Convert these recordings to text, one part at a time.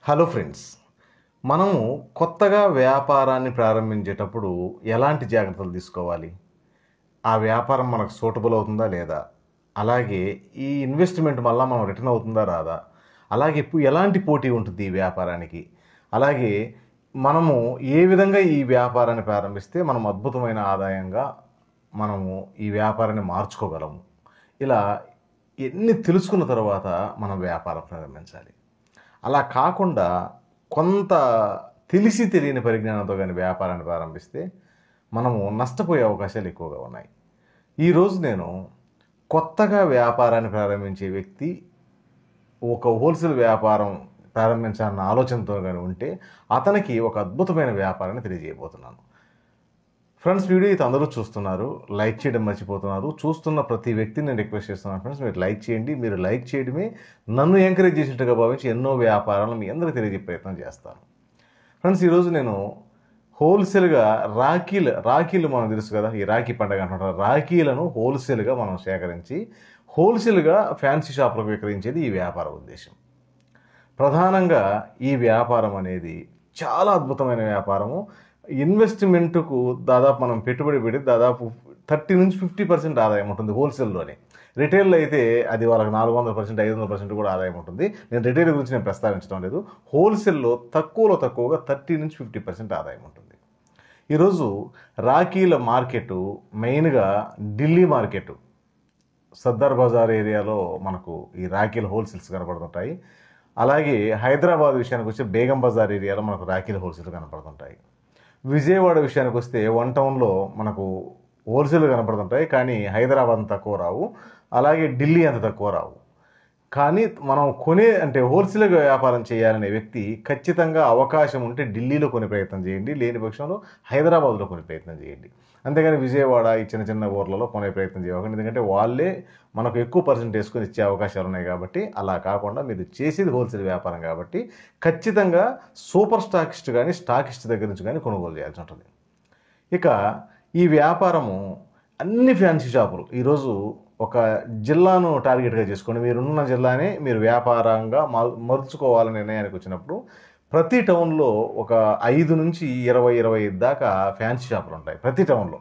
Hello friends, మనము కొత్తగా వ్యాపారాన్ని ప్రారంభించేటప్పుడు ఎలాంటి జాగ్రత్తలు తీసుకోవాలి? ఆ వ్యాపారం మనకు సూటబుల్ అవుతుందా లేదా? అలాగే ఈ ఇన్వెస్ట్మెంట్ మళ్ళా మనం రిటర్న్ అవుతుందా రాదా? అలాగే ఎలాంటి పోటీ ఉంటుంది ఈ వ్యాపారానికి? అలాగే మనము ఏ విధంగా ఈ వ్యాపారాన్ని ప్రారంభిస్తే మనం అద్భుతమైన ఆదాయంగా మనము ఈ వ్యాపారాన్ని మార్చుకోగలము? ఇలా ఎన్ని తెలుసుకున్న తర్వాత మనం వ్యాపారం ప్రారంభించాలి. అలా కాకుండా కొంత తెలిసి తెలియని పరిజ్ఞానంతో కానీ వ్యాపారాన్ని ప్రారంభిస్తే మనము నష్టపోయే అవకాశాలు ఎక్కువగా ఉన్నాయి. ఈరోజు నేను కొత్తగా వ్యాపారాన్ని ప్రారంభించే వ్యక్తి ఒక హోల్సేల్ వ్యాపారం ప్రారంభించాలన్న ఆలోచనతో కానీ ఉంటే అతనికి ఒక అద్భుతమైన వ్యాపారాన్ని తెలియజేయబోతున్నాను. ఫ్రెండ్స్, వీడియో అయితే అందరూ చూస్తున్నారు, లైక్ చేయడం మర్చిపోతున్నారు. చూస్తున్న ప్రతి వ్యక్తిని నేను రిక్వెస్ట్ చేస్తున్నాను, ఫ్రెండ్స్ మీరు లైక్ చేయండి. మీరు లైక్ చేయడమే నన్ను ఎంకరేజ్ చేసినట్టుగా భావించి ఎన్నో వ్యాపారాలను మీ అందరికీ తెలియజేసే ప్రయత్నం చేస్తాను. ఫ్రెండ్స్, ఈరోజు నేను హోల్సేల్గా రాఖీలు మనం తెలుసు కదా, ఈ రాఖీ పండుగ అంటుంటారు. రాఖీలను హోల్సేల్గా మనం సేకరించి హోల్సేల్గా ఫ్యాన్సీ షాపులకు విక్రయించేది ఈ వ్యాపార ఉద్దేశం. ప్రధానంగా ఈ వ్యాపారం అనేది చాలా అద్భుతమైన వ్యాపారము. ఇన్వెస్ట్మెంట్కు దాదాపు మనం పెట్టుబడి పెట్టి దాదాపు 30 నుంచి 50% ఆదాయం ఉంటుంది హోల్సేల్లోనే. రిటైల్లో అయితే అది వాళ్ళకి 400%, 500% కూడా ఆదాయం ఉంటుంది. నేను రిటైల్ గురించి నేను ప్రస్తావించడం లేదు. హోల్సేల్లో తక్కువగా 30 నుంచి 50% ఆదాయం ఉంటుంది. ఈరోజు రాఖీల మార్కెట్ మెయిన్గా ఢిల్లీ మార్కెట్, సర్దార్ బజార్ ఏరియాలో మనకు ఈ రాఖీల హోల్సేల్స్ కనపడుతుంటాయి. అలాగే హైదరాబాద్ విషయానికి వచ్చి బేగం బజార్ ఏరియాలో మనకు రాఖీల హోల్సేల్ కనపడుతుంటాయి. విజయవాడ విషయానికి వస్తే వన్ టౌన్లో మనకు హోల్సేల్ కనపడుతుంటాయి, కానీ హైదరాబాద్ అంత తక్కువ రావు, అలాగే ఢిల్లీ అంత తక్కువ రావు. కానీ మనం హోల్సేల్గా వ్యాపారం చేయాలనే వ్యక్తి ఖచ్చితంగా అవకాశం ఉంటే ఢిల్లీలో కొనే ప్రయత్నం చేయండి, లేని పక్షంలో హైదరాబాద్లో కొనే ప్రయత్నం చేయండి. అంతేగాని విజయవాడ ఈ చిన్న ఊర్లలో కొనే ప్రయత్నం చేయకండి, ఎందుకంటే వాళ్ళే మనకు ఎక్కువ పర్సెంట్ వేసుకొని ఇచ్చే అవకాశాలు ఉన్నాయి. కాబట్టి అలా కాకుండా మీరు చేసేది హోల్సేల్ వ్యాపారం కాబట్టి ఖచ్చితంగా సూపర్ స్టాకిస్ట్ కానీ స్టాకిస్ట్ దగ్గర నుంచి కానీ కొనుగోలు చేయాల్సి ఉంటుంది. ఇక ఈ వ్యాపారము అన్ని ఫ్యాన్సీ షాపులు ఈరోజు ఒక జిల్లాను టార్గెట్గా చేసుకొని మీరున్న జిల్లానే మీరు వ్యాపారంగా మలుచుకోవాలనే నిర్ణయానికి వచ్చినప్పుడు ప్రతి టౌన్లో ఒక 5 నుంచి 20 దాకా ఫ్యాన్సీ షాపులు ఉంటాయి. ప్రతి టౌన్లో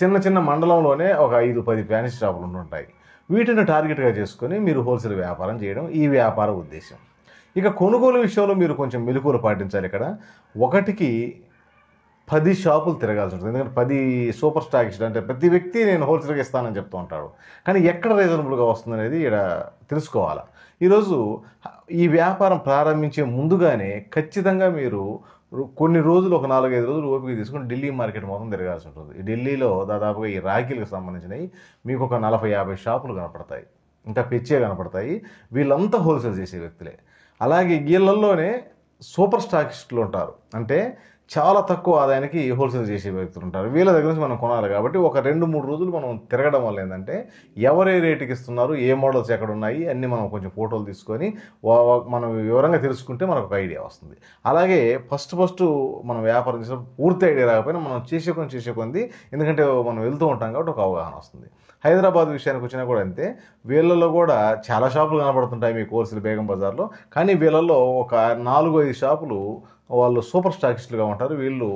చిన్న మండలంలోనే ఒక 5-10 ఫ్యాన్సీ షాపులు ఉంటాయి. వీటిని టార్గెట్గా చేసుకొని మీరు హోల్సేల్ వ్యాపారం చేయడం ఈ వ్యాపార ఉద్దేశం. ఇక కొనుగోలు విషయంలో మీరు కొంచెం మెలకువలు పాటించాలి. ఇక్కడ ఒకటికి 10 షాపులు తిరగాల్సి ఉంటుంది. ఎందుకంటే 10 సూపర్ స్టాకిస్ట్ అంటే ప్రతి వ్యక్తి నేను హోల్సేల్గా ఇస్తానని చెప్తూ ఉంటాడు, కానీ ఎక్కడ రీజనబుల్గా వస్తుంది అనేది ఇక్కడ తెలుసుకోవాలి. ఈరోజు ఈ వ్యాపారం ప్రారంభించే ముందుగానే ఖచ్చితంగా మీరు కొన్ని రోజులు, ఒక 4-5 రోజులు ఓపిక తీసుకొని ఢిల్లీ మార్కెట్ మొత్తం తిరగాల్సి ఉంటుంది. ఈ ఢిల్లీలో దాదాపుగా ఈ రాఖీలకు సంబంధించినవి మీకు ఒక 40-50 షాపులు కనపడతాయి, ఇంకా పెచ్చే కనపడతాయి. వీళ్ళంతా హోల్సేల్ చేసే వ్యక్తులే. అలాగే వీళ్ళల్లోనే సూపర్ స్టాకిస్టులు ఉంటారు, అంటే చాలా తక్కువ ఆదాయానికి హోల్సేల్ చేసే వ్యక్తులు ఉంటారు. వీళ్ళ దగ్గర నుంచి మనం కొనాలి. కాబట్టి ఒక 2-3 రోజులు మనం తిరగడం వల్ల ఏంటంటే ఎవరే రేటుకి ఇస్తున్నారు, ఏ మోడల్స్ ఎక్కడ ఉన్నాయి అన్నీ మనం కొంచెం ఫోటోలు తీసుకొని మనం వివరంగా తెలుసుకుంటే మనకు ఒక ఐడియా వస్తుంది. అలాగే ఫస్ట్ మనం వ్యాపారం చేసినప్పుడు పూర్తి ఐడియా రాకపోయినా మనం చేసే కొంది, ఎందుకంటే మనం వెళ్తూ ఉంటాం కాబట్టి ఒక అవగాహన వస్తుంది. హైదరాబాద్ విషయానికి వచ్చినా కూడా అంతే. వీళ్ళల్లో కూడా చాలా షాపులు కనబడుతుంటాయి మీకు హోల్సేల్ బేగం బజార్లో, కానీ వీళ్ళల్లో ఒక 4-5 షాపులు వాళ్ళు సూపర్ స్టాకిస్టులుగా ఉంటారు. వీళ్ళు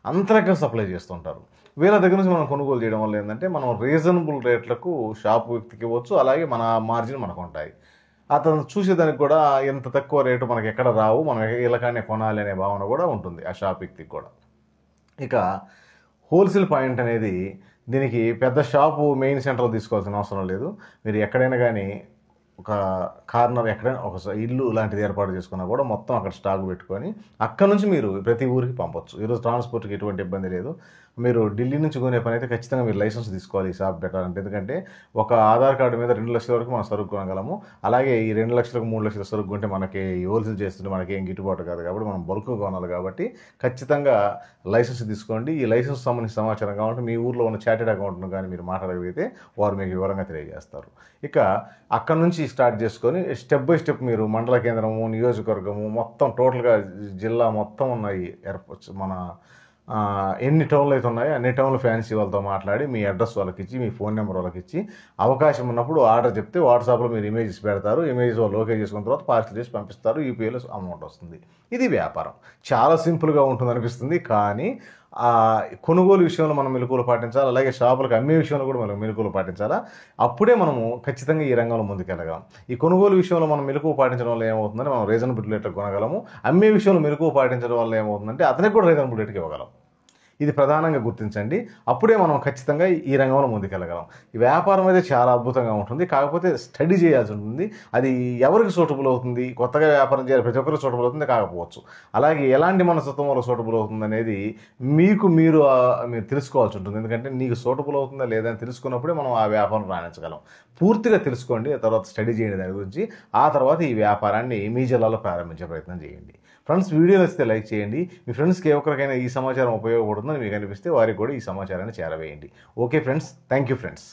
అంతరంగ సప్లై చేస్తుంటారు. వీళ్ళ దగ్గర నుంచి మనం కొనుగోలు చేయడం వల్ల ఏంటంటే మనం రీజనబుల్ రేట్లకు షాపు వ్యక్తికి ఇవ్వచ్చు, అలాగే మన మార్జిన్ మనకు ఉంటాయి. అతను చూసేదానికి కూడా ఎంత తక్కువ రేటు మనకి ఎక్కడ రావు, మనం ఇలాగానే కొనాలి అనే భావన కూడా ఉంటుంది ఆ షాప్ వ్యక్తికి కూడా. ఇక హోల్సేల్ పాయింట్ అనేది దీనికి పెద్ద షాపు మెయిన్ సెంటర్లో తీసుకోవాల్సిన అవసరం లేదు. మీరు ఎక్కడైనా కానీ ఒక కార్నర్, ఎక్కడైనా ఒక ఇల్లు లాంటిది ఏర్పాటు చేసుకున్నా కూడా మొత్తం అక్కడ స్టాక్ పెట్టుకొని అక్కడ నుంచి మీరు ప్రతి ఊరికి పంపొచ్చు. ఈరోజు ట్రాన్స్పోర్ట్కి ఎటువంటి ఇబ్బంది లేదు. మీరు ఢిల్లీ నుంచి కొనే పని అయితే ఖచ్చితంగా మీరు లైసెన్స్ తీసుకోవాలి ఈ షాప్ పెట్టాలంటే. ఎందుకంటే ఒక ఆధార్ కార్డు మీద 2 లక్షల వరకు మనం సరుకు కొనగలము. అలాగే ఈ 2 లక్షలకు 3 లక్షల సరుకు కొంటే మనకి హోల్సేల్ చేస్తుంటే మనకి ఏం గిట్టుబాటు కాదు. కాబట్టి మనం బల్క్గా కొనాలి. కాబట్టి ఖచ్చితంగా లైసెన్స్ తీసుకోండి. ఈ లైసెన్స్ సంబంధించిన సమాచారం కావాలంటే మీ ఊర్లో ఉన్న చార్టెడ్ అకౌంట్ను కానీ మీరు మాట్లాడగలిగితే వారు మీకు వివరంగా తెలియజేస్తారు. ఇక అక్కడ నుంచి స్టార్ట్ చేసుకొని స్టెప్ బై స్టెప్ మీరు మండల కేంద్రము, నియోజకవర్గము మొత్తం టోటల్గా జిల్లా మొత్తం ఉన్నాయి మన ఎన్ని టౌన్లు అయితే ఉన్నాయో అన్ని టౌన్ల ఫ్యాన్సీ వాళ్ళతో మాట్లాడి మీ అడ్రస్ వాళ్ళకి ఇచ్చి మీ ఫోన్ నెంబర్ వాళ్ళకి ఇచ్చి అవకాశం ఉన్నప్పుడు ఆర్డర్ చెప్తే వాట్సాప్లో మీరు ఇమేజెస్ పెడతారు. ఇమేజెస్ వాళ్ళు ఓకే చేసుకున్న తర్వాత పార్సల్ చేసి పంపిస్తారు. యూపీఐలో అమౌంట్ వస్తుంది. ఇది వ్యాపారం. చాలా సింపుల్గా ఉంటుంది అనిపిస్తుంది, కానీ కొనుగోలు విషయంలో మనం మెలకువలు పాటించాలి. అలాగే షాపులకు అమ్మే విషయంలో కూడా మనం మెలకువలు పాటించాలా. అప్పుడే మనము ఖచ్చితంగా ఈ రంగంలో ముందుకెళ్ళగలం. ఈ కొనుగోలు విషయంలో మనం మెలకువ పాటించడం వల్ల ఏమవుతుందంటే మనం రీజనబుల్ రేట్కి కొనగలము. అమ్మే విషయంలో మెలకువ పాటించడం వల్ల ఏమవుతుందంటే అతనికి కూడా రీజనబుల్ రేట్కి ఇవ్వగలం. ఇది ప్రధానంగా గుర్తించండి. అప్పుడే మనం ఖచ్చితంగా ఈ రంగంలో ముందుకెళ్ళగలం. ఈ వ్యాపారం అయితే చాలా అద్భుతంగా ఉంటుంది. కాకపోతే స్టడీ చేయాల్సి ఉంటుంది. అది ఎవరికి సూటబుల్ అవుతుంది, కొత్తగా వ్యాపారం చేయాలి ప్రతి ఒక్కరికి సూటబుల్ అవుతుంది కాకపోవచ్చు. అలాగే ఎలాంటి మనస్తత్వం వల్ల సూటబుల్ అవుతుంది అనేది మీరు తెలుసుకోవాల్సి ఉంటుంది. ఎందుకంటే నీకు సూటబుల్ అవుతుందా లేదా అని తెలుసుకున్నప్పుడే మనం ఆ వ్యాపారం రాణించగలం. పూర్తిగా తెలుసుకోండి, తర్వాత స్టడీ చేయండి దాని గురించి. ఆ తర్వాత ఈ వ్యాపారాన్ని మీ జిల్లాలో ప్రారంభించే ప్రయత్నం చేయండి. ఫ్రెండ్స్, వీడియో నచ్చితే లైక్ చేయండి. మీ ఫ్రెండ్స్కి ఏ ఒక్కరికైనా ఈ సమాచారం ఉపయోగపడుతుందని మీకు అనిపిస్తే వారికి కూడా ఈ సమాచారాన్ని చేరవేయండి. Okay friends, thank you friends.